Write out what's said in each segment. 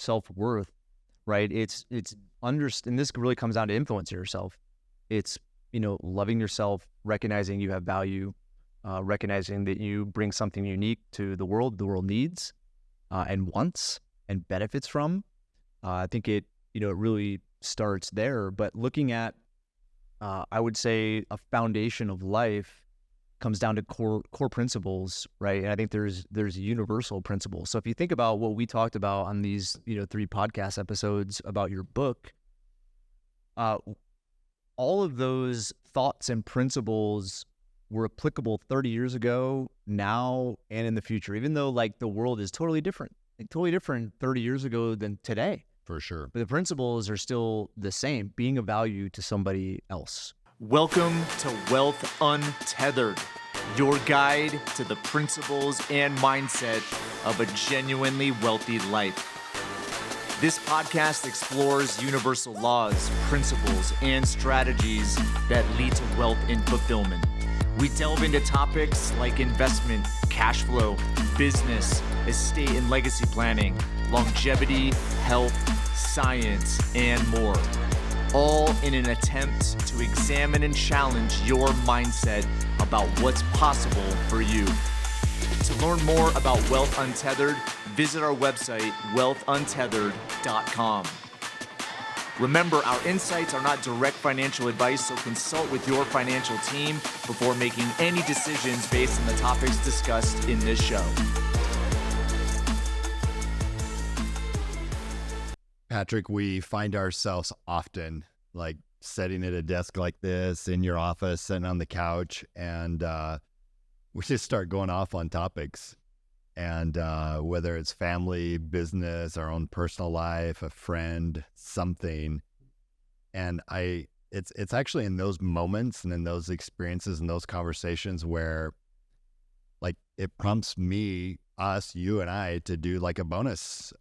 self-worth, right? And this really comes down to influencing yourself. It's, loving yourself, recognizing you have value, recognizing that you bring something unique to the world needs and wants and benefits from. I think it really starts there. But looking at, I would say, a foundation of life comes down to core principles, right? And I think there's universal principles. So if you think about what we talked about on these 3 podcast episodes about your book, all of those thoughts and principles were applicable 30 years ago, now, and in the future, even though like the world is totally different 30 years ago than today. For sure. But the principles are still the same, being of value to somebody else. Welcome to Wealth Untethered, your guide to the principles and mindset of a genuinely wealthy life. This podcast explores universal laws, principles, and strategies that lead to wealth and fulfillment. We delve into topics like investment, cash flow, business, estate and legacy planning, longevity, health, science, and more. All in an attempt to examine and challenge your mindset about what's possible for you. To learn more about Wealth Untethered, visit our website, wealthuntethered.com. Remember, our insights are not direct financial advice, so consult with your financial team before making any decisions based on the topics discussed in this show. Patrick, we find ourselves often like sitting at a desk like this in your office, sitting on the couch, and we just start going off on topics. And whether it's family, business, our own personal life, a friend, something. And it's actually in those moments and in those experiences and those conversations where like it prompts me, us, you and I to do like a bonus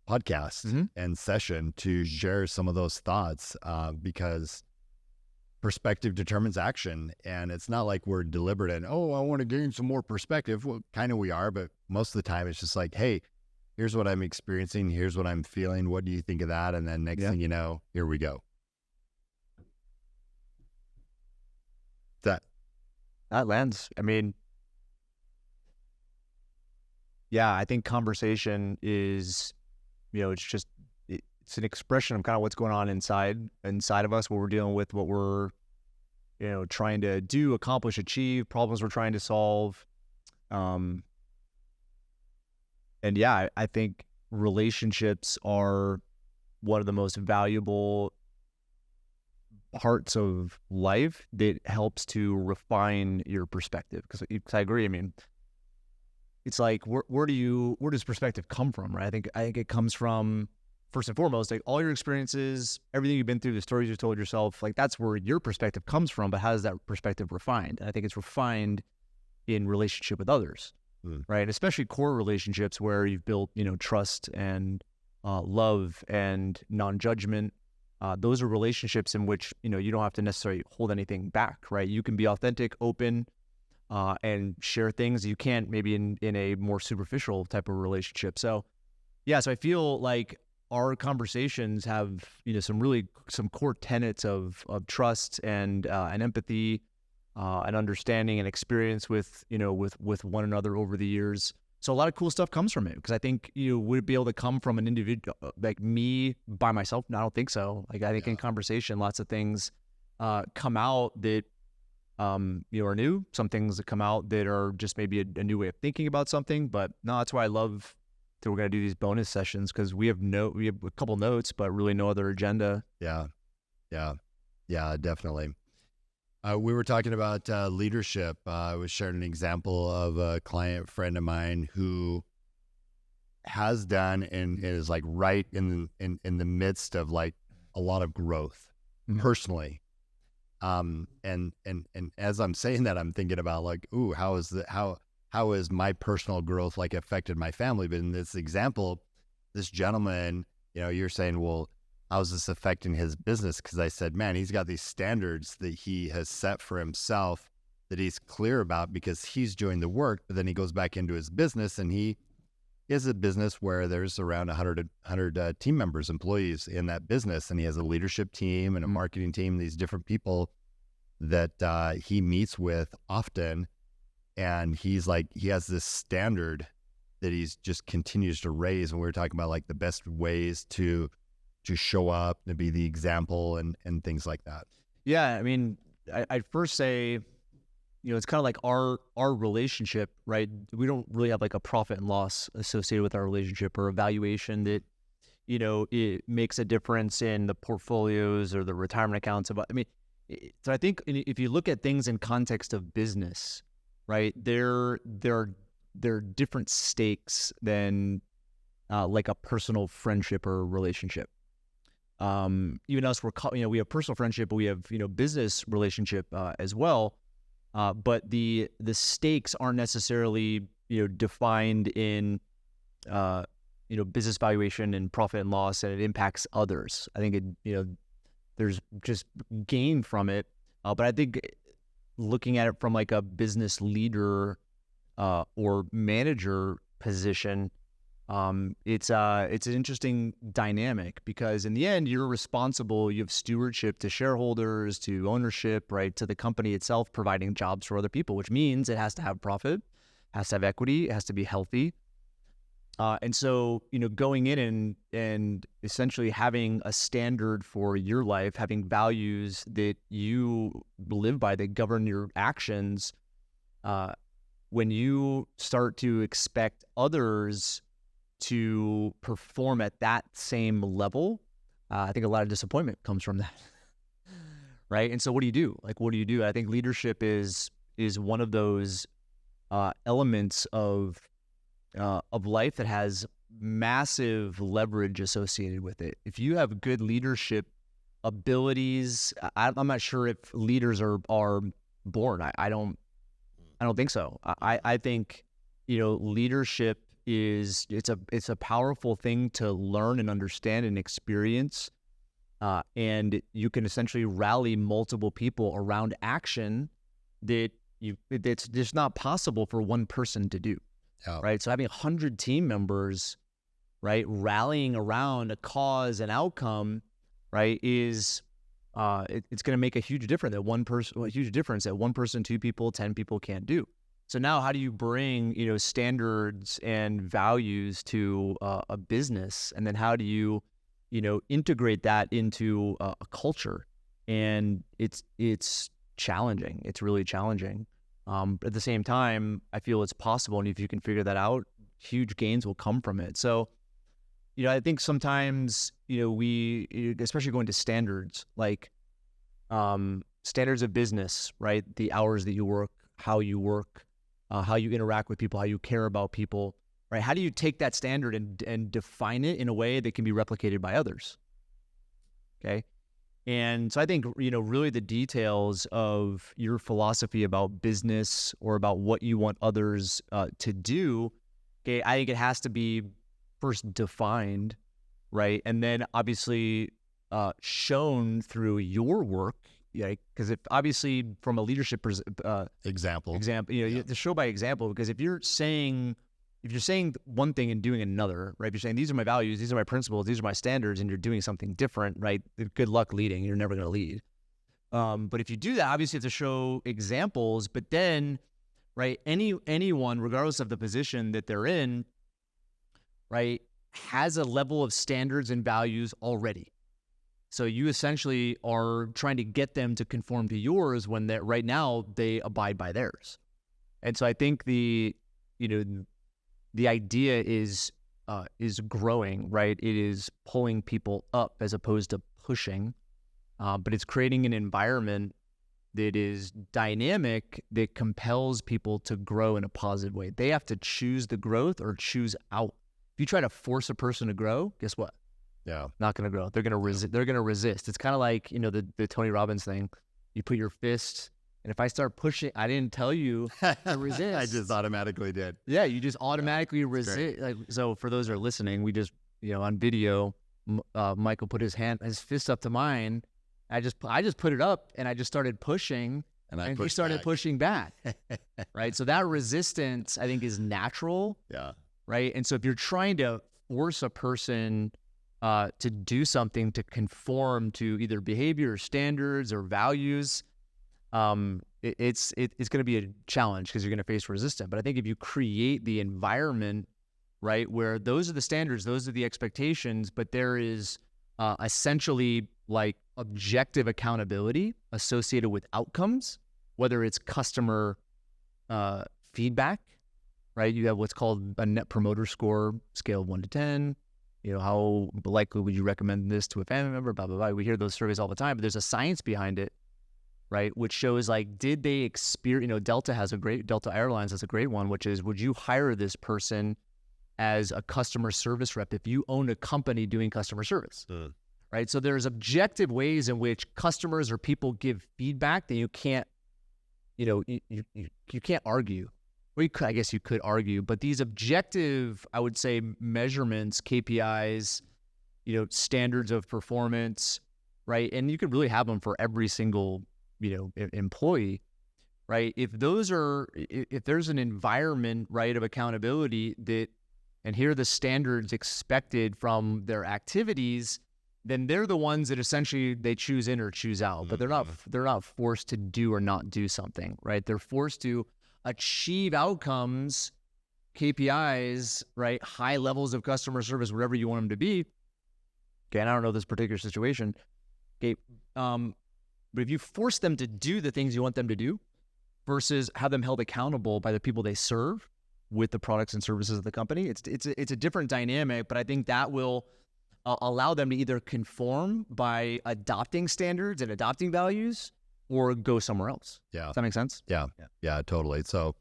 podcast and session to share some of those thoughts because perspective determines action. And it's not like we're deliberate and, I want to gain some more perspective. Well, kind of we are, but most of the time it's just like, hey, here's what I'm experiencing. Here's what I'm feeling. What do you think of that? And then next thing you know, here we go. That lands. I mean, yeah, I think conversation is, it's an expression of kind of what's going on inside of us, what we're dealing with, what we're, trying to do, accomplish, achieve, problems we're trying to solve. And yeah, I think relationships are one of the most valuable parts of life that helps to refine your perspective. Because I agree. I mean, it's like, where does perspective come from, right? I think it comes from, first and foremost, like all your experiences, everything you've been through, the stories you've told yourself, like that's where your perspective comes from. But how is that perspective refined? And I think it's refined in relationship with others, right? And especially core relationships where you've built, trust and love and non-judgment. Those are relationships in which, you don't have to necessarily hold anything back, right? You can be authentic, open, and share things you can't maybe in a more superficial type of relationship. So yeah, so I feel like our conversations have, some core tenets of trust and empathy, and understanding and experience with one another over the years. So a lot of cool stuff comes from it, because I think would it be able to come from an individual like me by myself? No, I don't think so. Like I think in conversation, lots of things come out that are new. Some things that come out that are just maybe a new way of thinking about something. But no, that's why I love that we're going to do these bonus sessions, because we have a couple notes, but really no other agenda. Yeah, definitely. We were talking about leadership. I was sharing an example of a client friend of mine who has done and is like right in the midst of like a lot of growth personally. And as I'm saying that, I'm thinking about like, how has my personal growth like affected my family? But in this example, this gentleman, you're saying, well, how's this affecting his business? Because I said, man, he's got these standards that he has set for himself that he's clear about because he's doing the work, but then he goes back into his business and he he has a business where there's around 100 team members, employees in that business. And he has a leadership team and a marketing team, these different people that he meets with often. And he's like, he has this standard that he's just continues to raise. And we were talking about like the best ways to show up, to be the example and things like that. Yeah. I mean, I'd first say, it's kind of like our relationship, right? We don't really have like a profit and loss associated with our relationship or a valuation that, it makes a difference in the portfolios or the retirement accounts. So I think if you look at things in context of business, right, there are different stakes than like a personal friendship or relationship. Even us, we have personal friendship, but we have, business relationship as well. But the stakes aren't necessarily, defined in, business valuation and profit and loss, and it impacts others. I think there's just gain from it. But I think looking at it from like a business leader or manager position, it's an interesting dynamic, because in the end, you're responsible. You have stewardship to shareholders, to ownership, right, to the company itself, providing jobs for other people, which means it has to have profit, has to have equity, it has to be healthy. And so, going in and essentially having a standard for your life, having values that you live by that govern your actions, when you start to expect others to perform at that same level, I think a lot of disappointment comes from that, right? And so what do you do? Like, what do you do? I think leadership is one of those elements of life that has massive leverage associated with it. If you have good leadership abilities, I'm not sure if leaders are born. I don't think so. I think leadership it's a powerful thing to learn and understand and experience, and you can essentially rally multiple people around action that's just not possible for one person to do. Oh. Right? So having 100 team members, right, rallying around a cause and outcome, right, is it's going to make a huge difference that one person, 2 people, 10 people can't do. So now, how do you bring standards and values to a business, and then how do you integrate that into a culture? And it's challenging. It's really challenging. But at the same time, I feel it's possible, and if you can figure that out, huge gains will come from it. So, I think sometimes we, especially going to standards, like standards of business, right? The hours that you work, how you work. How you interact with people, how you care about people, right? How do you take that standard and define it in a way that can be replicated by others? Okay. And so I think, really the details of your philosophy about business or about what you want others to do, okay, I think it has to be first defined, right? And then obviously shown through your work. Yeah, because if obviously from a leadership example, you have to show by example. Because if you're saying one thing and doing another, right? If you're saying these are my values, these are my principles, these are my standards, and you're doing something different, right? Good luck leading. You're never going to lead. But if you do that, obviously you have to show examples. But then, right? Anyone, regardless of the position that they're in, right, has a level of standards and values already. So you essentially are trying to get them to conform to yours when right now they abide by theirs. And so I think the idea is growing, right? It is pulling people up as opposed to pushing, but it's creating an environment that is dynamic, that compels people to grow in a positive way. They have to choose the growth or choose out. If you try to force a person to grow, guess what? Yeah, not going to grow. They're going to resist. They're going to resist. It's kind of like, the Tony Robbins thing. You put your fist, and if I start pushing, I didn't tell you to resist. I just automatically did. Yeah, you just automatically resist. Like, so for those who are listening, we just, on video, Michael put his fist up to mine. I just put it up, and I just started pushing, and he started pushing back. Right. So that resistance, I think, is natural. Yeah. right? And so if you're trying to force a person to do something to conform to either behavior or standards or values, it's going to be a challenge because you're going to face resistance. But I think if you create the environment, right, where those are the standards, those are the expectations, but there is essentially like objective accountability associated with outcomes, whether it's customer feedback, right? You have what's called a net promoter score, scale of 1 to 10. You know, how likely would you recommend this to a family member, blah, blah, blah. We hear those surveys all the time, but there's a science behind it, right? Which shows like, did they experience, you know, Delta Airlines has a great one, which is, would you hire this person as a customer service rep if you own a company doing customer service, right? So there's objective ways in which customers or people give feedback that you can't, you know, you can't argue. Well, I guess you could argue, but these objective, I would say, measurements, KPIs, you know, standards of performance, right? And you could really have them for every single, you know, employee, right? If there's an environment, right, of accountability that, and here are the standards expected from their activities, then they're the ones that essentially they choose in or choose out, but they're not forced to do or not do something, right? They're forced to achieve outcomes, KPIs, right? High levels of customer service, wherever you want them to be. Okay, and I don't know this particular situation. Okay, but if you force them to do the things you want them to do versus have them held accountable by the people they serve with the products and services of the company, it's a different dynamic, but I think that will allow them to either conform by adopting standards and adopting values or go somewhere else. Yeah. Does that make sense? Yeah, totally. So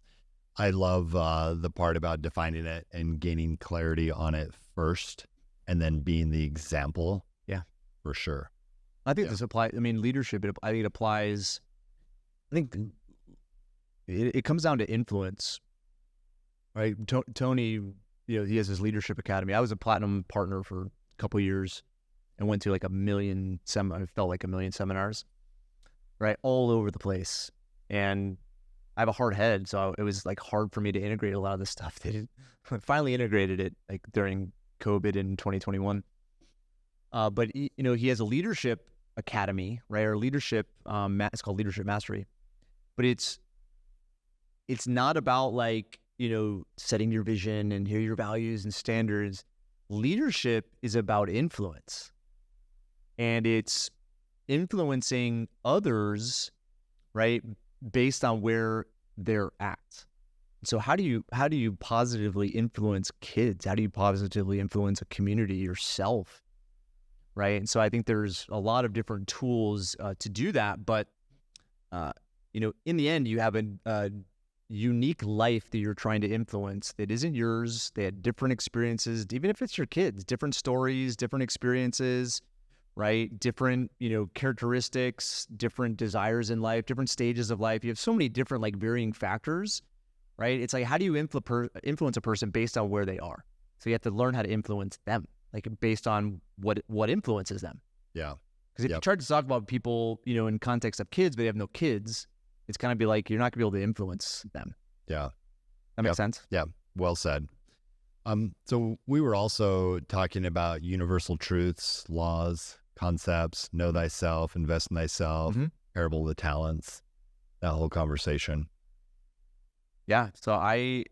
I love the part about defining it and gaining clarity on it first and then being the example. Yeah. For sure. I think this applies, I mean, leadership, I think it applies, I think it comes down to influence, right? Tony, you know, he has his leadership academy. I was a platinum partner for a couple of years and went to like I felt like a million seminars, right? All over the place. And I have a hard head, so it was like hard for me to integrate a lot of this stuff. I finally integrated it like during COVID in 2021. But you know, he has a leadership academy, right? Or leadership, it's called Leadership Mastery. But it's not about like, you know, setting your vision and here are your values and standards. Leadership is about influence. And it's influencing others, right, based on where they're at. So how do you positively influence kids? How do you positively influence a community, yourself, right? And so I think there's a lot of different tools to do that. But you know, in the end, you have a unique life that you're trying to influence that isn't yours. They had different experiences, even if it's your kids, different stories, different experiences, right? Different, you know, characteristics, different desires in life, different stages of life. You have so many different like varying factors, right? It's like, how do you influence a person based on where they are? So you have to learn how to influence them, like based on what influences them. Yeah. Because if you try to talk about people, you know, in context of kids, but they have no kids, it's kind of be like, you're not gonna be able to influence them. Yeah. That makes sense? Yeah. Well said. So we were also talking about universal truths, laws, concepts, know thyself, invest in thyself, parable of the talents, that whole conversation. Yeah. So I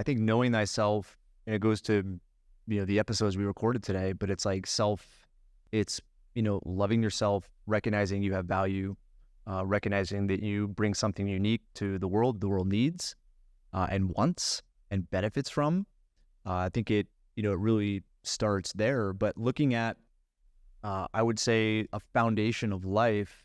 think knowing thyself, and it goes to, you know, the episodes we recorded today, but it's like it's, you know, loving yourself, recognizing you have value, recognizing that you bring something unique to the world needs and wants and benefits from. I think it, you know, it really starts there. But looking at, I would say, a foundation of life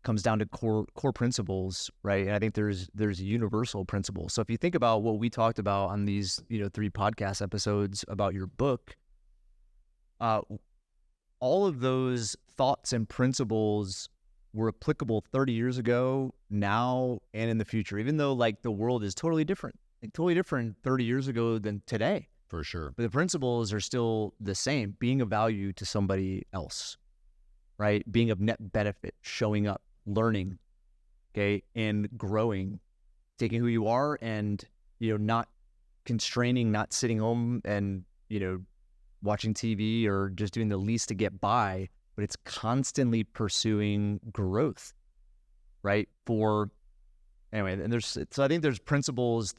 comes down to core principles, right? And I think there's universal principles. So if you think about what we talked about on these, you know, 3 podcast episodes about your book, all of those thoughts and principles were applicable 30 years ago, now, and in the future, even though like the world is totally different 30 years ago than today. For sure. But the principles are still the same: being of value to somebody else, right? Being of net benefit, showing up, learning, okay, and growing, taking who you are and, you know, not constraining, not sitting home and, watching TV or just doing the least to get by, but it's constantly pursuing growth, right? And I think there's principles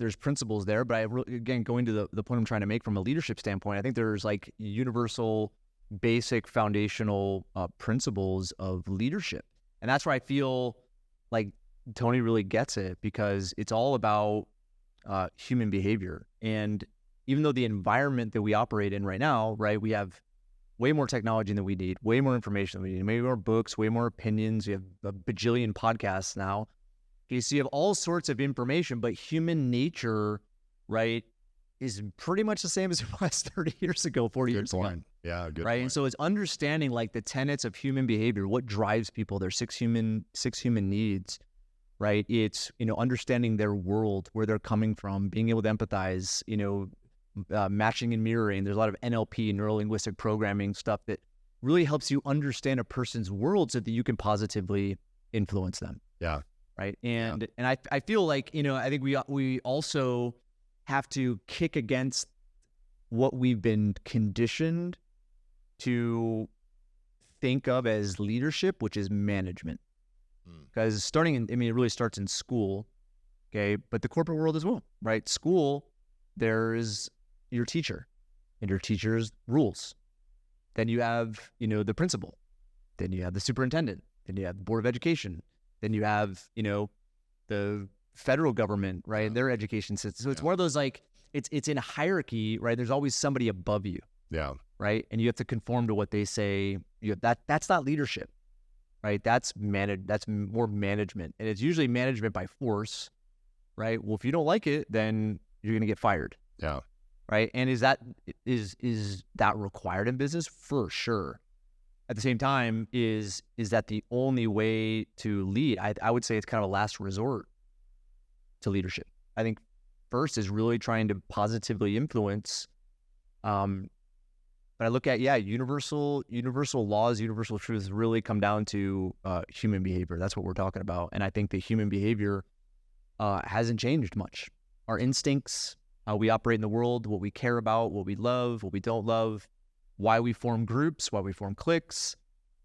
there, but again, going to the point I'm trying to make from a leadership standpoint, I think there's like universal, basic, foundational principles of leadership. And that's where I feel like Tony really gets it, because it's all about human behavior. And even though the environment that we operate in right now, right, we have way more technology than we need, way more information than we need, maybe more books, way more opinions. We have a bajillion podcasts now. Okay, so you have all sorts of information, but human nature, right, is pretty much the same as it was 30 years ago, 40 years ago. Yeah, good right? point. And so it's understanding like the tenets of human behavior, what drives people, their six human needs, right? It's, understanding their world, where they're coming from, being able to empathize, matching and mirroring. There's a lot of NLP, neuro-linguistic programming stuff that really helps you understand a person's world so that you can positively influence them. Yeah. Right. And I feel like, I think we also have to kick against what we've been conditioned to think of as leadership, which is management. Because it really starts in school, okay, but the corporate world as well, right? School, there's your teacher and your teacher's rules. Then you have, the principal. Then you have the superintendent. Then you have the board of education. Then you have, the federal government, right? Their education system. So it's one of those, like, it's in a hierarchy, right? There's always somebody above you. Yeah. Right. And you have to conform to what they say. That's not leadership, right? That's more management. And it's usually management by force, right? Well, if you don't like it, then you're going to get fired. Yeah. Right. And is that required in business? For sure. At the same time, is that the only way to lead? I would say it's kind of a last resort to leadership. I think first is really trying to positively influence. But I look at, universal laws, universal truths really come down to human behavior. That's what we're talking about. And I think that human behavior hasn't changed much. Our instincts, how we operate in the world, what we care about, what we love, what we don't love, why we form groups, why we form cliques,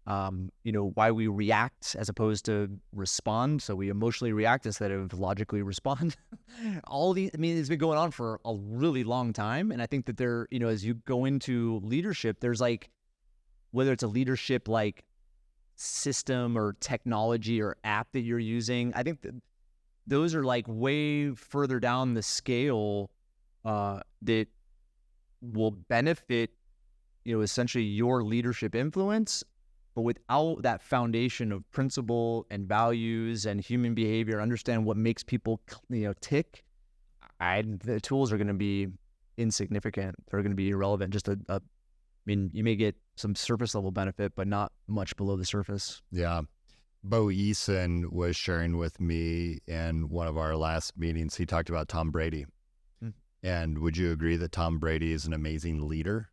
why we react as opposed to respond. So we emotionally react instead of logically respond. It's been going on for a really long time. And I think that there, as you go into leadership, there's like, whether it's a leadership like system or technology or app that you're using, I think that those are like way further down the scale that will benefit, essentially your leadership influence. But without that foundation of principle and values and human behavior, understand what makes people, tick, the tools are going to be insignificant. They're going to be irrelevant. You may get some surface level benefit, but not much below the surface. Yeah. Bo Eason was sharing with me in one of our last meetings. He talked about Tom Brady. And would you agree that Tom Brady is an amazing leader?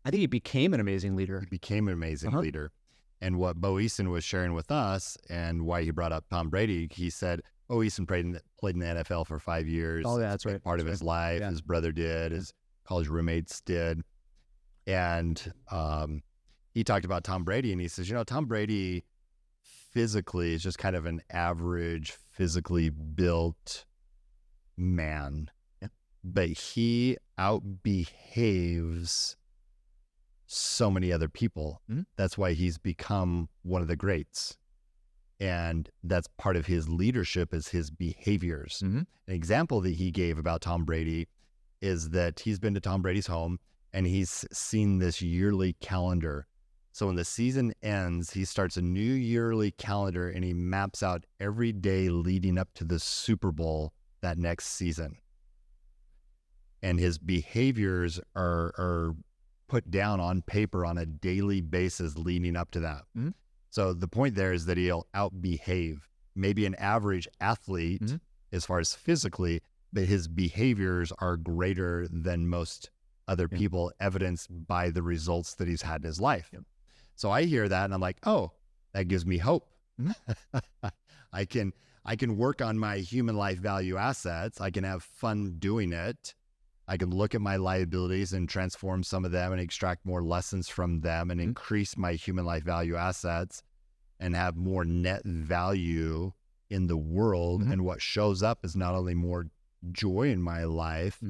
I think he became an amazing leader. He became an amazing leader. And what Bo Eason was sharing with us and why he brought up Tom Brady, he said, Bo Eason played in the NFL for 5 years. Oh, yeah, that's right. Part of his life. Yeah. His brother did. His college roommates did. And he talked about Tom Brady, and he says, Tom Brady physically is just kind of an average, physically built man. Yeah. But he outbehaves so many other people. Mm-hmm. That's why he's become one of the greats. And that's part of his leadership is his behaviors. Mm-hmm. An example that he gave about Tom Brady is that he's been to Tom Brady's home and he's seen this yearly calendar. So when the season ends, he starts a new yearly calendar and he maps out every day leading up to the Super Bowl that next season. And his behaviors are put down on paper on a daily basis leading up to that. Mm-hmm. So the point there is that he'll outbehave maybe an average athlete mm-hmm. as far as physically, but his behaviors are greater than most other people, evidenced by the results that he's had in his life. Yep. I So I hear that and I'm like, oh, that gives me hope. Mm-hmm. I can I can work on my human life value assets. I can have fun doing it. I can look at my liabilities and transform some of them and extract more lessons from them and increase my human life value assets and have more net value in the world. And what shows up is not only more joy in my life,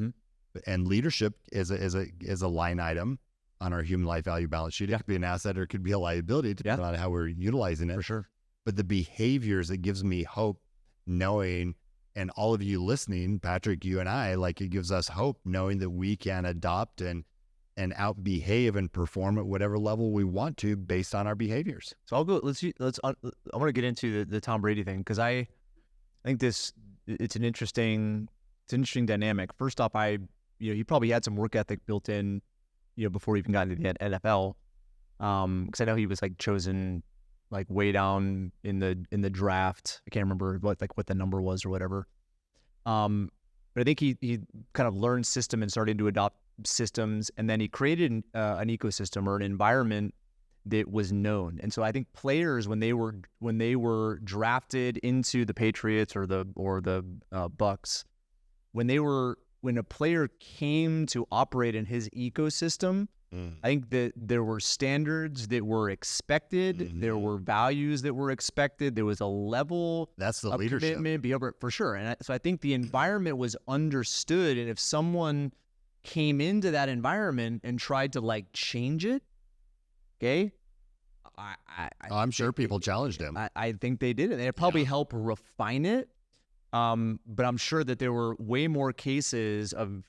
and leadership is a line item on our human life value balance sheet. It could be an asset or it could be a liability, depending on how we're utilizing it. For sure. But the behaviors, it gives me hope knowing, and all of you listening, Patrick, you and I, like, it gives us hope knowing that we can adopt and out behave and perform at whatever level we want to based on our behaviors. So I'll go, I want to get into the Tom Brady thing, because I think it's an interesting dynamic. First off, he probably had some work ethic built in, before he even got into the NFL. Because I know he was like chosen like way down in the draft. I can't remember what the number was or whatever. But I think he kind of learned system and started to adopt systems, and then he created an ecosystem or an environment that was known. And so I think players, when they were drafted into the Patriots or the Bucks, when a player came to operate in his ecosystem, I think that there were standards that were expected. There were values that were expected. There was a level of leadership commitment, behavior, for sure. And so I think the environment was understood. And if someone came into that environment and tried to like change it, okay, I'm sure people challenged him. I think they did it. They probably helped refine it. But I'm sure that there were way more cases of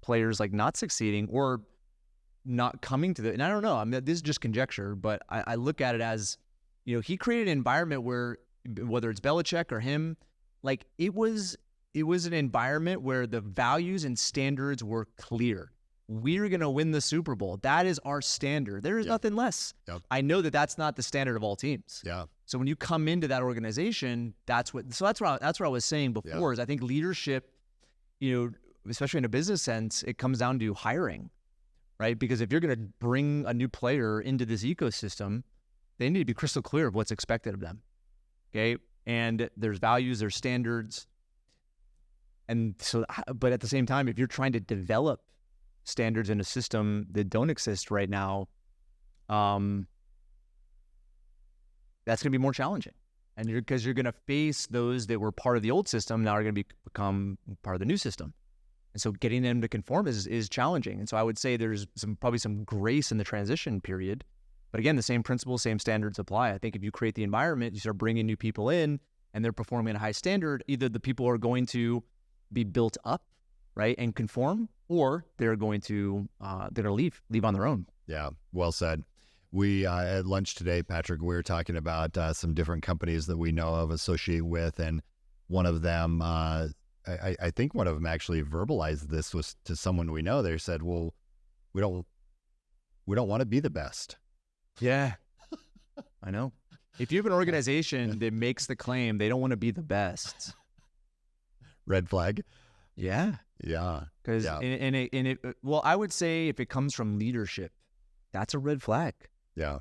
players like not succeeding or not coming to the, and I don't know, I mean, this is just conjecture, but I look at it as, he created an environment where, whether it's Belichick or him, like it was an environment where the values and standards were clear. We're going to win the Super Bowl. That is our standard. There is nothing less. I know that that's not the standard of all teams. So when you come into that organization, that's what I was saying before, is I think leadership, especially in a business sense, it comes down to hiring, right? Because if you're going to bring a new player into this ecosystem, they need to be crystal clear of what's expected of them. Okay. And there's values, there's standards. And so, but at the same time, if you're trying to develop standards in a system that don't exist right now, that's going to be more challenging. And because you're going to face those that were part of the old system now are going to become part of the new system. And so getting them to conform is challenging. And so I would say there's probably some grace in the transition period. But again, the same principles, same standards apply. I think if you create the environment, you start bringing new people in and they're performing at a high standard, either the people are going to be built up, right, and conform, or they're going to leave on their own. Yeah, well said. We at lunch today, Patrick, we were talking about some different companies that we know of, associate with, and one of them, I think one of them actually verbalized this was to someone we know. They said, "Well, we don't want to be the best." Yeah, I know. If you have an organization that makes the claim they don't want to be the best, red flag. Yeah. Because well, I would say if it comes from leadership, that's a red flag. Yeah.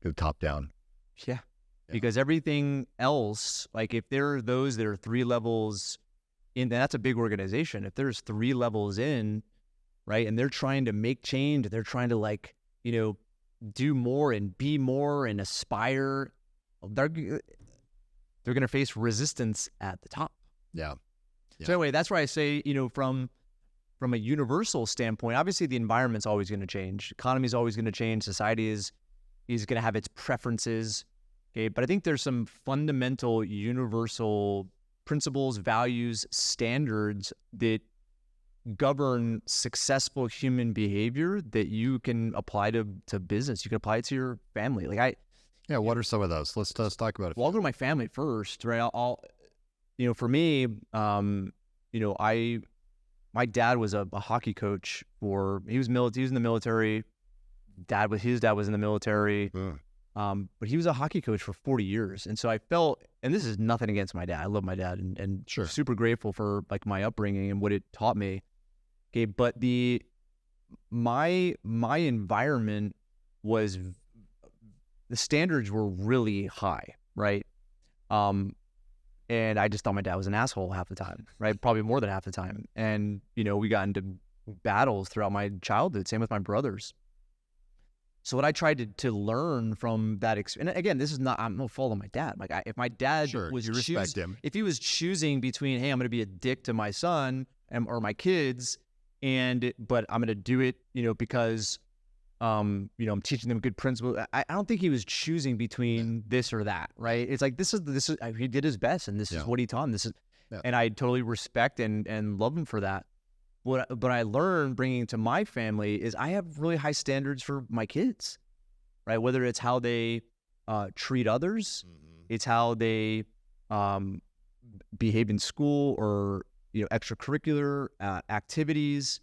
Go top down. Yeah. Because everything else, like if there are those that are 3 levels in, that's a big organization. If there's 3 levels in, right, and they're trying to make change, they're trying to do more and be more and aspire, they're going to face resistance at the top. Yeah. So anyway, that's why I say, from a universal standpoint, obviously the environment's always going to change. Economy is always going to change. Society is going to have its preferences. Okay. But I think there's some fundamental universal principles, values, standards that govern successful human behavior that you can apply to business. You can apply it to your family. What are some of those? Let's talk about it. Well, I'll go to my family first, right? For me, my dad was a hockey coach he was in the military. His dad was in the military. But he was a hockey coach for 40 years. And so I felt, and this is nothing against my dad. I love my dad and sure, super grateful for my upbringing and what it taught me. Okay. But my environment was, the standards were really high. Right. And I just thought my dad was an asshole half the time, right? Probably more than half the time. And, we got into battles throughout my childhood, same with my brothers. So what I tried to learn from that experience, and again, I'm no fault of my dad. Like if my dad was you respect him. If he was choosing between, hey, I'm going to be a dick to my son or my kids, but I'm going to do it, because, I'm teaching them good principles. I don't think he was choosing between this or that, right? It's like, this is, he did his best, and this is what he taught him. And I totally respect and love him for that. But I learned bringing to my family is I have really high standards for my kids, right? Whether it's how they treat others, it's how they behave in school or extracurricular activities.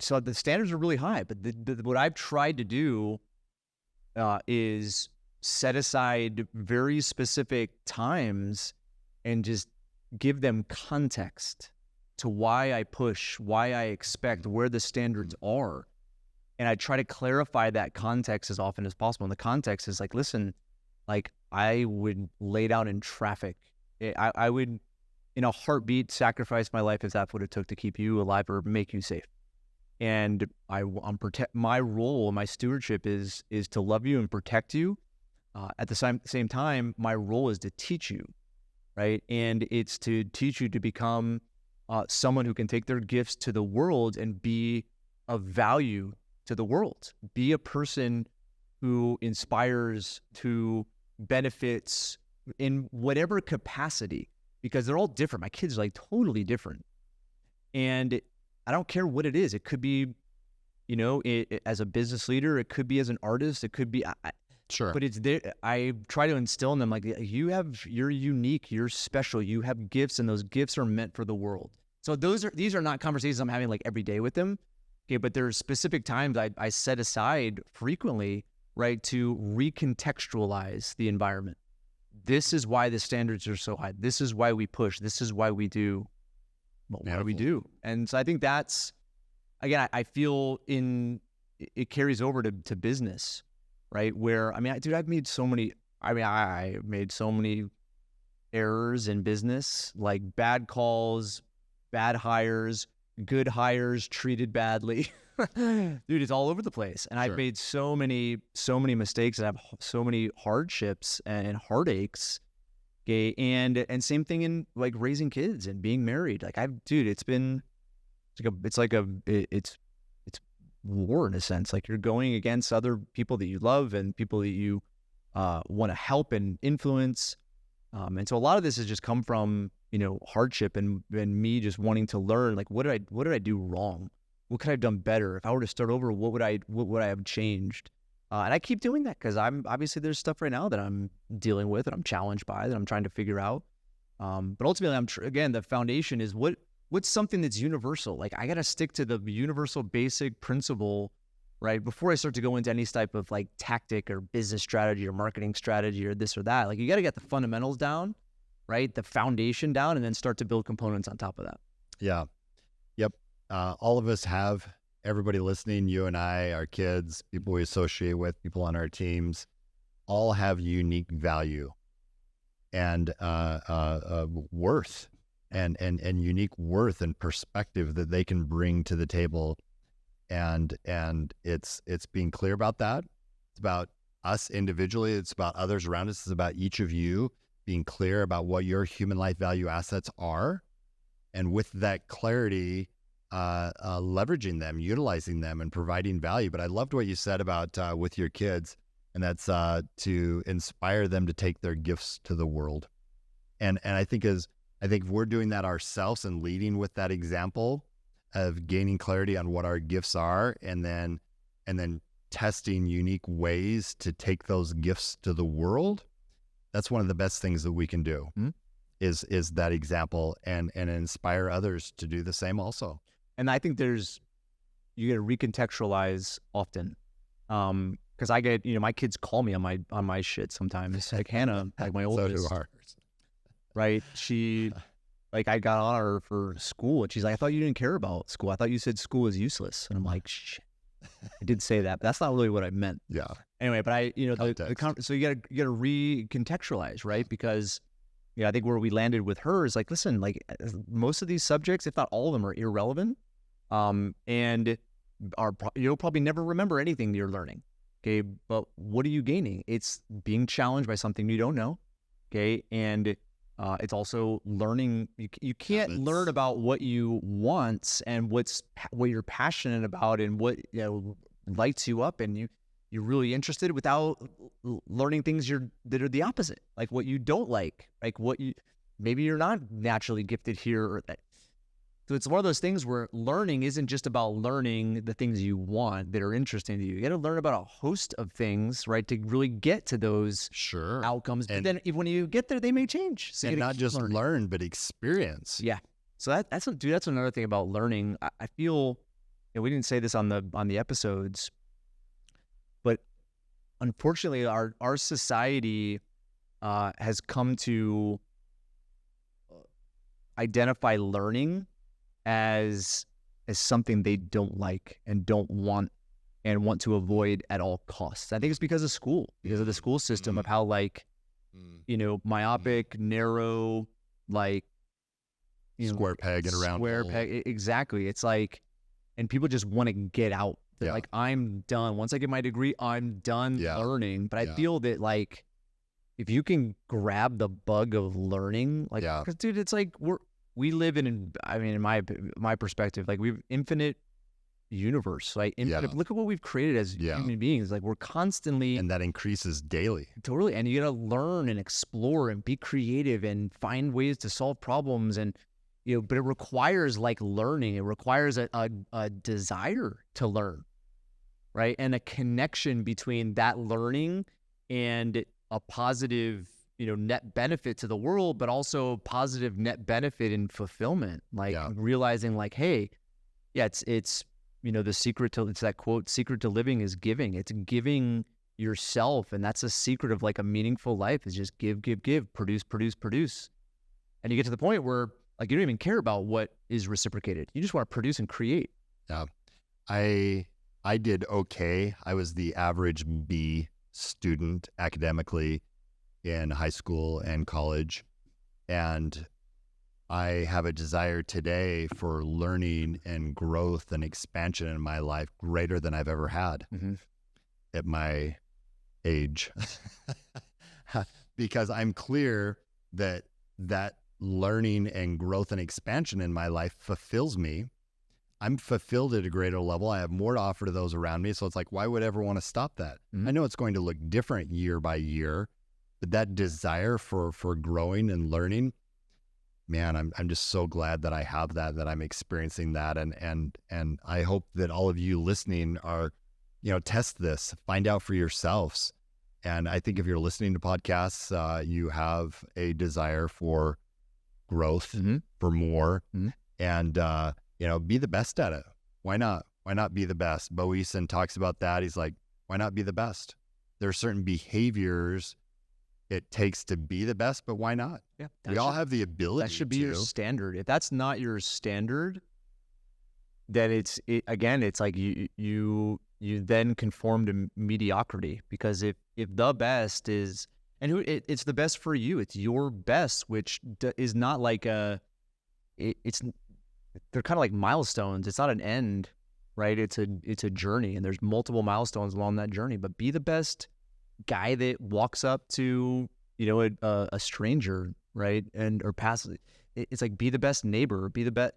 So the standards are really high. But what I've tried to do is set aside very specific times and just give them context to why I push, why I expect, where the standards are. And I try to clarify that context as often as possible. And the context is like, listen, like I would lay down in traffic. I would, in a heartbeat, sacrifice my life if that's what it took to keep you alive or make you safe. And my role, my stewardship is to love you and protect you. At the same time, my role is to teach you, right? And it's to teach you to become someone who can take their gifts to the world and be of value to the world. Be a person who inspires, who benefits in whatever capacity, because they're all different. My kids are like totally different. And I don't care what it is. It could be, as a business leader, it could be as an artist, it could be, sure. But it's there. I try to instill in them, like, you're unique, you're special, you have gifts, and those gifts are meant for the world. So these are not conversations I'm having like every day with them. Okay. But there are specific times I set aside frequently, right, to recontextualize the environment. This is why the standards are so high. This is why we push. This is why we do what we do. And so I think that's, again, I feel it carries over to business, right? Where, I've made so many, I made so many errors in business, like bad calls, bad hires, good hires treated badly. Dude, it's all over the place. And I've made so many mistakes, and I have so many hardships and heartaches. Okay. And same thing in like raising kids and being married. Like it's war in a sense. Like you're going against other people that you love and people that you want to help and influence. And so a lot of this has just come from, hardship and me just wanting to learn, like, what did I do wrong? What could I have done better? If I were to start over, what would I have changed? And I keep doing that because there's stuff right now that I'm dealing with and I'm challenged by, that I'm trying to figure out. But ultimately, again, the foundation is what's something that's universal. Like I got to stick to the universal basic principle, right? Before I start to go into any type of like tactic or business strategy or marketing strategy or this or that. Like you got to get the fundamentals down, right? The foundation down, and then start to build components on top of that. Yeah. Yep. All of us have, everybody listening, you and I, our kids, people we associate with, people on our teams, all have unique value and worth and unique worth and perspective that they can bring to the table. And it's being clear about that. It's about us individually. It's about others around us. It's about each of you being clear about what your human life value assets are. And with that clarity, leveraging them, utilizing them, and providing value. But I loved what you said about with your kids, and that's to inspire them to take their gifts to the world. And I think if we're doing that ourselves and leading with that example of gaining clarity on what our gifts are, and then testing unique ways to take those gifts to the world, that's one of the best things that we can do. Mm-hmm. Is that example and inspire others to do the same also. And I think you got to recontextualize often. Cause I get, my kids call me on my shit sometimes. It's like Hannah, like my oldest, so do ours. Right? She, like I got on her for school and she's like, I thought you didn't care about school. I thought you said school was useless. And I'm like, shit, I did say that, but that's not really what I meant. Yeah. Anyway, but so you got to recontextualize, right? Because I think where we landed with her is like, listen, like most of these subjects, if not all of them, are irrelevant, and you'll probably never remember anything you're learning. Okay, but what are you gaining? It's being challenged by something you don't know. Okay, and it's also learning. You can't learn about what you want and what you're passionate about and what lights you up and you're really interested without learning things that are the opposite, like what you don't like maybe you're not naturally gifted here or that. So it's one of those things where learning isn't just about learning the things you want that are interesting to you. You got to learn about a host of things, right, to really get to those outcomes. But then when you get there, they may change. So and not just learn, but experience. Yeah. So that's another thing about learning. I feel, we didn't say this on the episodes, but unfortunately, our society has come to identify learning as something they don't like and don't want and want to avoid at all costs. I think it's because of school, because of the school system of how myopic, narrow, square peg and round hole. Peg. Exactly. It's like, and people just want to get out. Like, I'm done. Once I get my degree, I'm done learning. But I feel that if you can grab the bug of learning, because dude, it's like we live in my perspective, we have infinite universe, look at what we've created as human beings. We're constantly, and that increases daily. Totally. And you got to learn and explore and be creative and find ways to solve problems. And, but it requires learning. It requires a desire to learn, right? And a connection between that learning and a positive, net benefit to the world, but also positive net benefit and fulfillment. Realizing hey, it's the secret to, it's that quote, secret to living is giving. It's giving yourself. And that's a secret of a meaningful life, is just give, produce. And you get to the point where you don't even care about what is reciprocated. You just want to produce and create. Yeah. I did okay. I was the average B student academically in high school and college. And I have a desire today for learning and growth and expansion in my life greater than I've ever had at my age. Because I'm clear that learning and growth and expansion in my life fulfills me. I'm fulfilled at a greater level. I have more to offer to those around me. So it's why would I ever want to stop that? I know it's going to look different year by year, but that desire for growing and learning, man, I'm just so glad that I have that I'm experiencing that. And I hope that all of you listening are, test this, find out for yourselves. And I think if you're listening to podcasts, you have a desire for growth, for more, and, be the best at it. Why not? Why not be the best? Bo Eason talks about that. He's like, why not be the best? There are certain behaviors it takes to be the best, but why not? Yeah, we all have the ability. That should be your standard. If that's not your standard, then it's you then conform to mediocrity. Because if the best is, and it's the best for you, it's your best, which is not they're kind of like milestones. It's not an end, right? It's a journey, and there's multiple milestones along that journey. But be the best guy that walks up to a stranger, right? Or pass. It's be the best neighbor, be the best.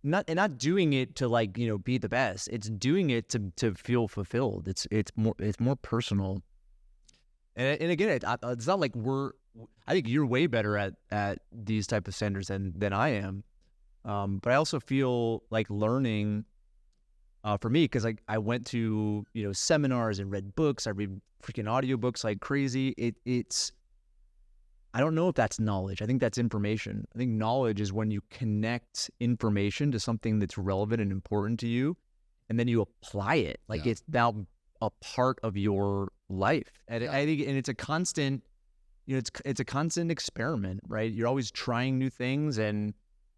Not doing it to be the best. It's doing it to feel fulfilled. It's more personal. And again, it's not I think you're way better at these type of standards than I am. But I also feel learning, for me, because I went to seminars and read books. I read freaking audiobooks like crazy. I don't know if that's knowledge. I think that's information. I think knowledge is when you connect information to something that's relevant and important to you, and then you apply it. It's now a part of your life. And I think, and it's a constant, it's a constant experiment, right? You're always trying new things, and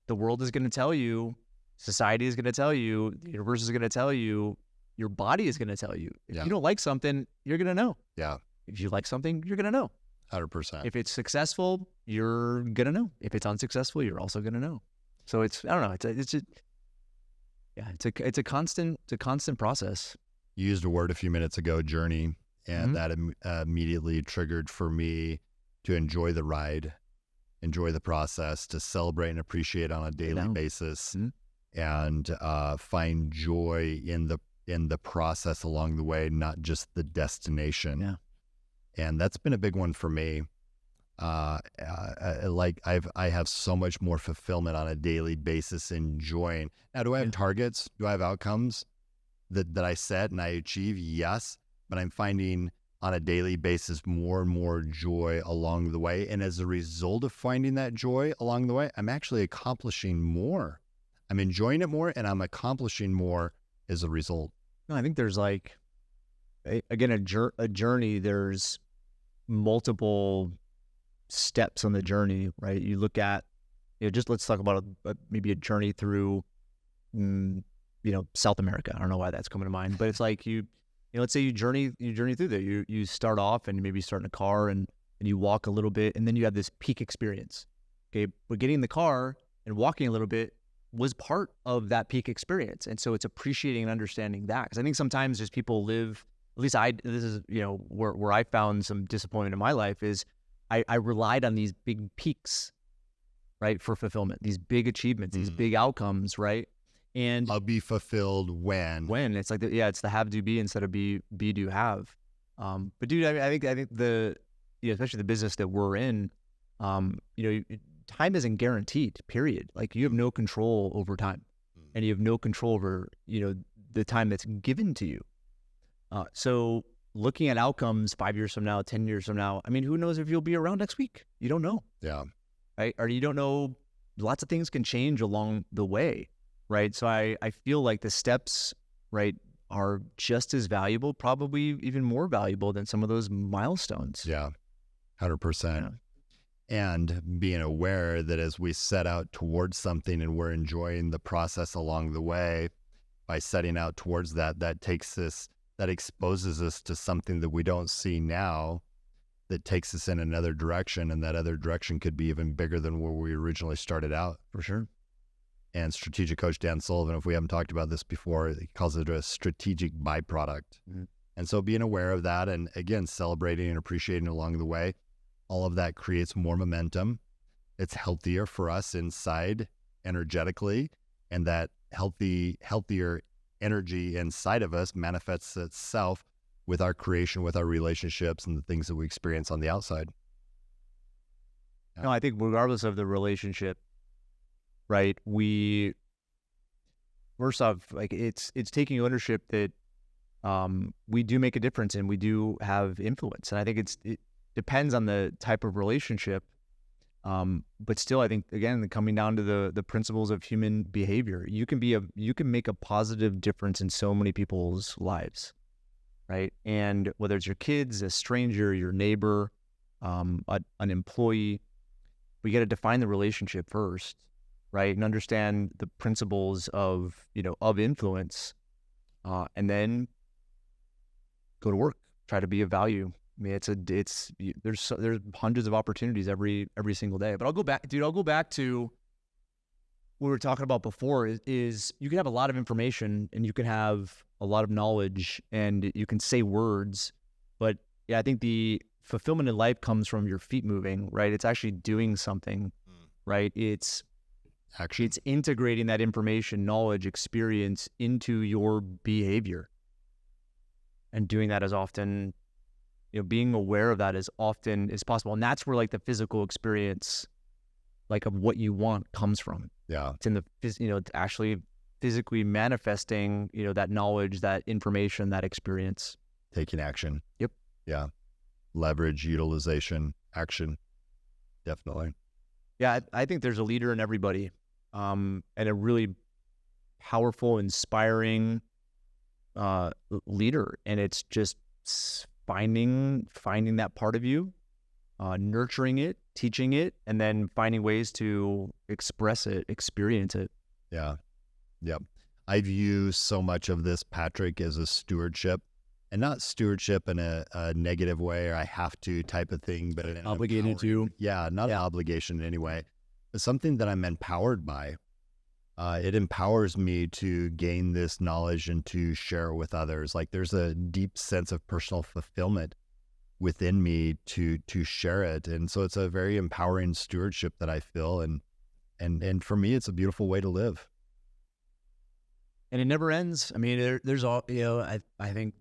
the world is going to tell you, society is going to tell you, the universe is going to tell you, your body is going to tell you. If you don't like something, you're going to know. Yeah. If you like something, you're going to know. 100%. If it's successful, you're gonna know. If it's unsuccessful, you're also gonna know. So it's, I don't know. It's a constant process. You used a word a few minutes ago, journey, and Mm-hmm. that immediately triggered for me to enjoy the ride, enjoy the process, to celebrate and appreciate on a daily basis, and find joy in the process along the way, not just the destination. Yeah. And that's been a big one for me. Like I have so much more fulfillment on a daily basis enjoying. Now, do I have targets? Do I have outcomes that I set and I achieve? Yes, but I'm finding on a daily basis more and more joy along the way. And as a result of finding that joy along the way, I'm actually accomplishing more. I'm enjoying it more and I'm accomplishing more as a result. No, I think there's like, again, a journey. There's multiple steps on the journey, right? You look at, just let's talk about maybe a journey through, South America. I don't know why that's coming to mind, but it's like let's say you journey through there. You start off and maybe start in a car and you walk a little bit, and then you have this peak experience. Okay, but getting in the car and walking a little bit was part of that peak experience, and so it's appreciating and understanding that. Because I think sometimes just people live. At least this is where I found some disappointment in my life is I relied on these big peaks, right, for fulfillment, these big achievements, these big outcomes, right? And I'll be fulfilled when it's like it's the have do be instead of be do have. But dude, I think the especially the business that we're in, time isn't guaranteed. Period. Like you have no control over time, and you have no control over the time that's given to you. So looking at outcomes 5 years from now, 10 years from now, I mean, who knows if you'll be around next week? You don't know. Yeah. Right. Or you don't know. Lots of things can change along the way. Right. So I feel like the steps, right, are just as valuable, probably even more valuable than some of those milestones. Yeah. 100%. And being aware that as we set out towards something and we're enjoying the process along the way, by setting out towards that exposes us to something that we don't see now, that takes us in another direction, and that other direction could be even bigger than where we originally started out. For sure. And strategic coach Dan Sullivan, if we haven't talked about this before, he calls it a strategic byproduct. And so being aware of that, and again, celebrating and appreciating along the way, all of that creates more momentum. It's healthier for us inside energetically, and that healthier energy inside of us manifests itself with our creation, with our relationships, and the things that we experience on the outside. No, I think regardless of the relationship, right, we first off, like it's taking ownership that we do make a difference and we do have influence. And I think it depends on the type of relationship. But still, I think, again, coming down to the principles of human behavior, you can make a positive difference in so many people's lives, right? And whether it's your kids, a stranger, your neighbor, an employee, we got to define the relationship first, right? And understand the principles of influence, and then go to work, try to be of value. I mean, there's hundreds of opportunities every single day. But I'll go back to what we were talking about before is you can have a lot of information and you can have a lot of knowledge and you can say words, but I think the fulfillment in life comes from your feet moving, right? It's actually doing something, right? It's Action. It's integrating that information, knowledge, experience into your behavior, and doing that as often. Being aware of that as often as possible. And that's where like the physical experience, like of what you want, comes from. Yeah. It's in the, it's actually physically manifesting, that knowledge, that information, that experience. Taking action. Yep. Yeah. Leverage, utilization, action. Definitely. Yeah. I think there's a leader in everybody, and a really powerful, inspiring leader. And it's just finding that part of you, nurturing it, teaching it, and then finding ways to express it, experience it. Yeah. Yep. I view so much of this, Patrick, as a stewardship. and not stewardship in a negative way or I have to type of thing, but in an Obligated to. yeah, not an obligation in any way, but something that I'm empowered by. It empowers me to gain this knowledge and to share it with others. Like there's a deep sense of personal fulfillment within me to share it, and so it's a very empowering stewardship that I feel, and for me, it's a beautiful way to live. And it never ends. I mean, there's all, I think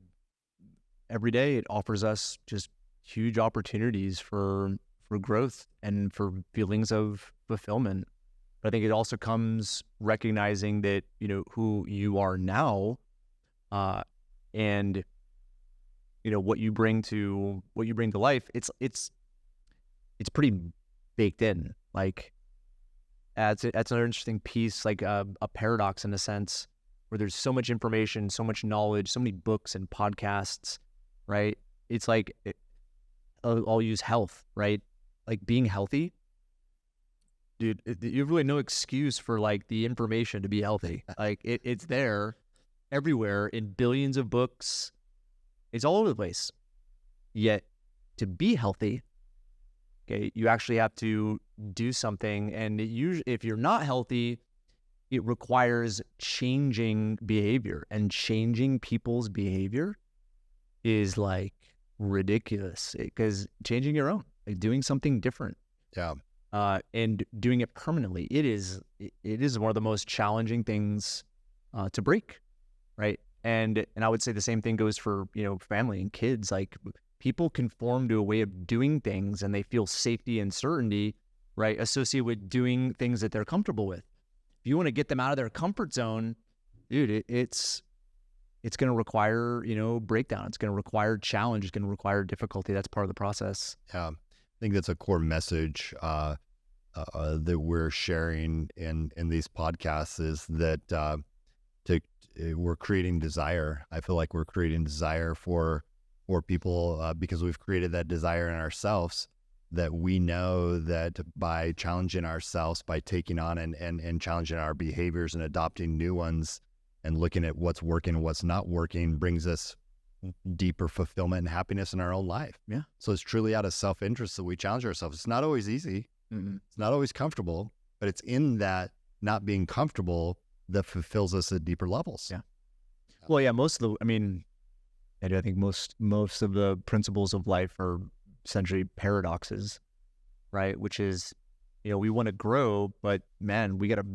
every day it offers us just huge opportunities for growth and for feelings of fulfillment. But I think it also comes recognizing that, who you are now, and, what you bring to life, it's pretty baked in. Like, that's another interesting piece, like a paradox in a sense, where there's so much information, so much knowledge, so many books and podcasts, right? It's like, I'll use health, right? Like being healthy, dude, you have really no excuse for like the information to be healthy. Like it's there everywhere in billions of books. It's all over the place. Yet to be healthy, okay, you actually have to do something. And if you're not healthy, it requires changing behavior, and changing people's behavior is like ridiculous, because changing your own, like doing something different. Yeah. And doing it permanently, it is one of the most challenging things to break, right? And I would say the same thing goes for, family and kids. Like people conform to a way of doing things, and they feel safety and certainty, right, associated with doing things that they're comfortable with. If you want to get them out of their comfort zone, dude, it's going to require, breakdown. It's going to require challenge. It's going to require difficulty. That's part of the process. Yeah. I think that's a core message that we're sharing in these podcasts, is that we're creating desire. I feel like we're creating desire for people because we've created that desire in ourselves, that we know that by challenging ourselves, by taking on and challenging our behaviors and adopting new ones and looking at what's working and what's not working, brings us deeper fulfillment and happiness in our own life. Yeah. So it's truly out of self-interest that we challenge ourselves. It's not always easy. Mm-hmm. It's not always comfortable, but it's in that not being comfortable that fulfills us at deeper levels. Yeah. Well, yeah, I think most of the principles of life are essentially paradoxes, right? Which is, we want to grow, but man, we got to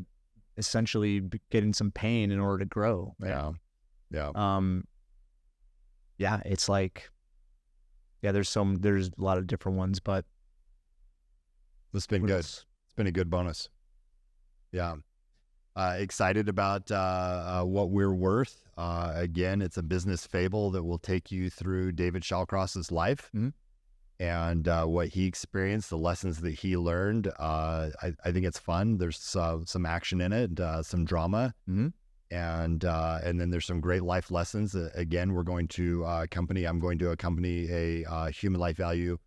essentially get in some pain in order to grow. Right? Yeah. Yeah. Yeah, it's like, there's a lot of different ones, but it's been good. It's been a good bonus. Yeah. Excited about what we're worth. Again, it's a business fable that will take you through David Shawcross's life. Mm-hmm. And what he experienced, the lessons that he learned. I think it's fun. There's some action in it, some drama. Mm-hmm. And then there's some great life lessons. Again, I'm going to accompany a human life value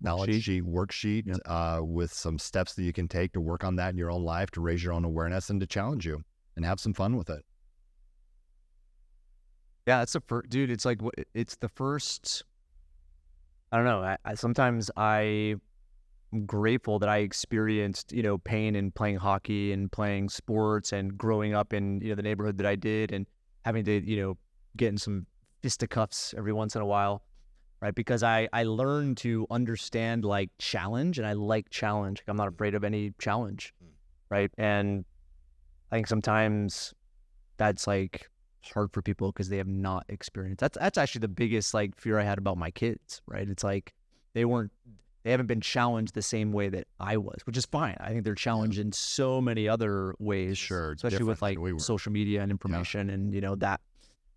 knowledge worksheet yep. With some steps that you can take to work on that in your own life, to raise your own awareness and to challenge you and have some fun with it. Yeah, it's dude. It's like, it's the first. I don't know. Sometimes I'm grateful that I experienced, pain in playing hockey and playing sports and growing up in, the neighborhood that I did, and having to, get in some fisticuffs every once in a while, right? Because I learned to understand like challenge, and I like challenge. Like, I'm not afraid of any challenge, right? And I think sometimes that's like hard for people because they have not experienced. That's actually the biggest like fear I had about my kids, right? It's like they haven't been challenged the same way that I was, which is fine. I think they're challenged in so many other ways, sure, especially with like social media and information, and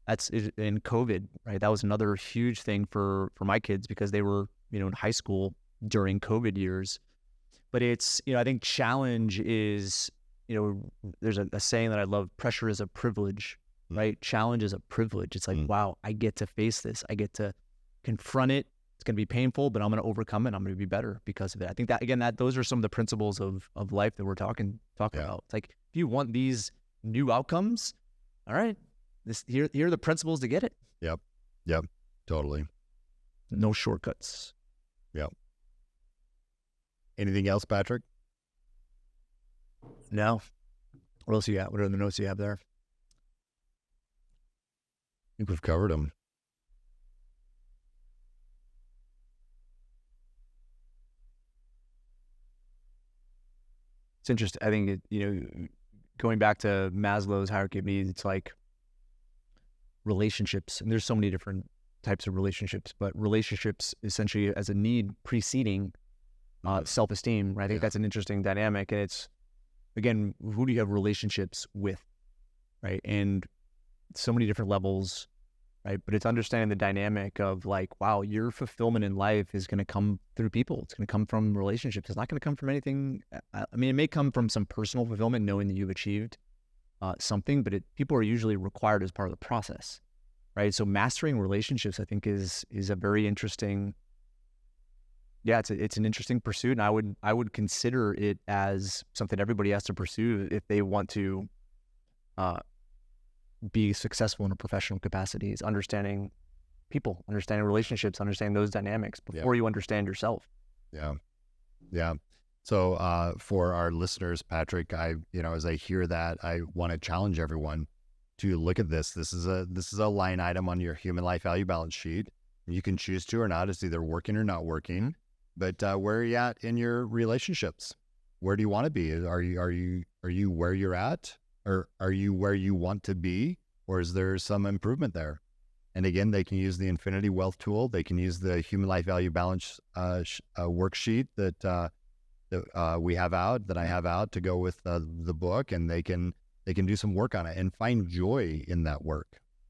that's in COVID, right? That was another huge thing for my kids, because they were in high school during COVID years. But it's I think challenge is there's a saying that I love: pressure is a privilege. Right? Challenge is a privilege. It's like, wow, I get to face this. I get to confront it. It's going to be painful, but I'm going to overcome it. I'm going to be better because of it. I think that those are some of the principles of life that we're talking about. It's like, if you want these new outcomes, all right, here are the principles to get it. Yep. Totally. No shortcuts. Yeah. Anything else, Patrick? No. What else you got? What are the notes you have there? I think we've covered them. It's interesting. I think going back to Maslow's hierarchy of needs, it's like relationships, and there's so many different types of relationships, but relationships essentially as a need preceding self-esteem, right? I think that's an interesting dynamic, and it's, again, who do you have relationships with, right? And so many different levels, right? But it's understanding the dynamic of like, wow, your fulfillment in life is going to come through people. It's going to come from relationships. It's not going to come from anything. I mean, it may come from some personal fulfillment, knowing that you've achieved something, but people are usually required as part of the process, right? So mastering relationships, I think, is a very interesting. Yeah, it's an interesting pursuit, and I would consider it as something everybody has to pursue if they want to be successful in a professional capacity. Is understanding people, understanding relationships, understanding those dynamics before you understand yourself. Yeah. So for our listeners, Patrick, as I hear that, I want to challenge everyone to look at this. This is a line item on your human life value balance sheet. You can choose to or not. It's either working or not working. But where are you at in your relationships? Where do you want to be? Are you where you're at, or are you where you want to be, or is there some improvement there? And again, they can use the Infinity Wealth tool. They can use the Human Life Value Balance worksheet that we have out, that I have out to go with the book, and they can do some work on it and find joy in that work.